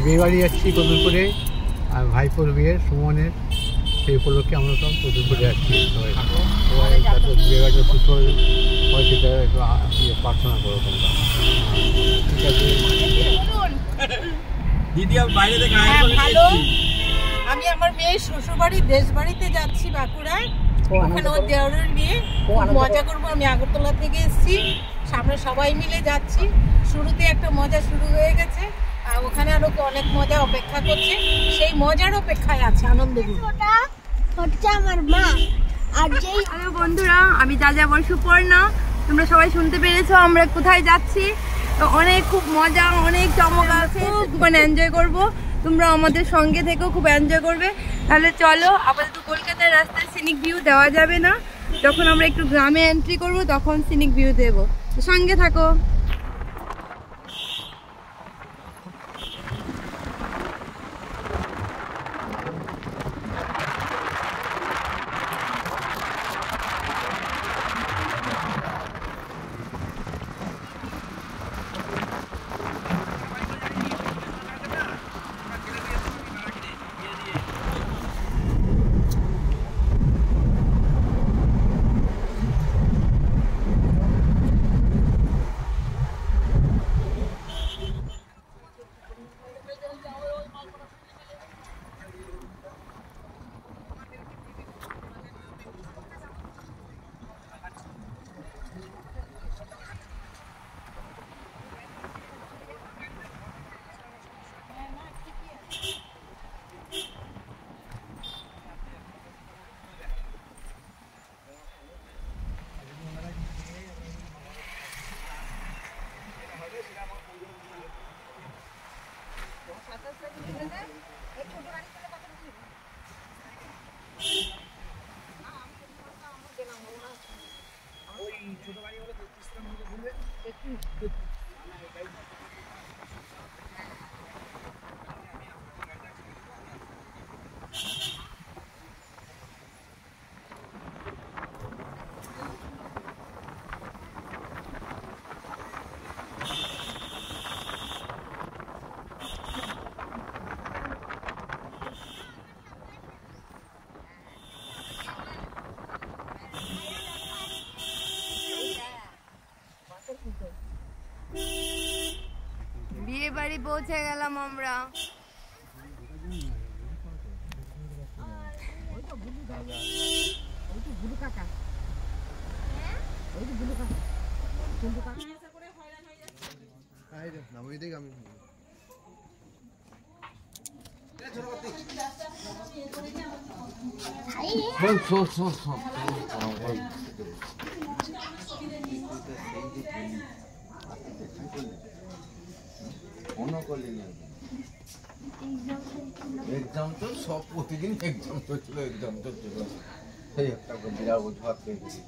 বিয়ে বাড়ি যাচ্ছি কদুরপুরে, আর ভাইপোর বিয়ে সুমনের, সেই উপলক্ষে আমরা সব কদুরপুরে যাচ্ছি। সবাই যাতে বিয়ে বাড়িটা সুফল হয় সেটা একটু প্রার্থনা করো তোমরা, ঠিক আছে? দিদি বাইরে থেকে আমি আমার মেয়ের শ্বশুরবাড়ি দেশ বাড়িতে যাচ্ছি বাঁকুড়ায়, ওখানে ওর দেওরের বিয়ে, মজা করবো। আমি আগরতলা থেকে এসেছি, সামনে সবাই মিলে যাচ্ছি। শুরুতে একটা মজা শুরু হয়ে গেছে, আর ওখানে আরো অনেক মজা অপেক্ষা করছে, সেই মজার অপেক্ষায় আছে আনন্দগুলো। হচ্ছে আমার মা। আর যেই হ্যালো বন্ধুরা, আমি যাযাবর সুপর্ণা। তোমরা সবাই শুনতে পেরেছো আমরা কোথায় যাচ্ছি। অনেক খুব মজা, অনেক চমক আছে, খুব এনজয় করবো। তোমরা আমাদের সঙ্গে থেকেও খুব এনজয় করবে। তাহলে চলো, আপাতত কলকাতার রাস্তায় সিনিক ভিউ দেওয়া যাবে না, যখন আমরা একটু গ্রামে এন্ট্রি করবো তখন সিনিক ভিউ দেবো। সঙ্গে থাকো। বিয়ে বাড়ি পৌঁছে গেলাম আমরা। এক্সাম তো সব প্রতিদিন এক্সাম তো ছিল, এক্সাম তো ছিল, সেই একটা বিরাট অজুহাত পেয়ে গেছি।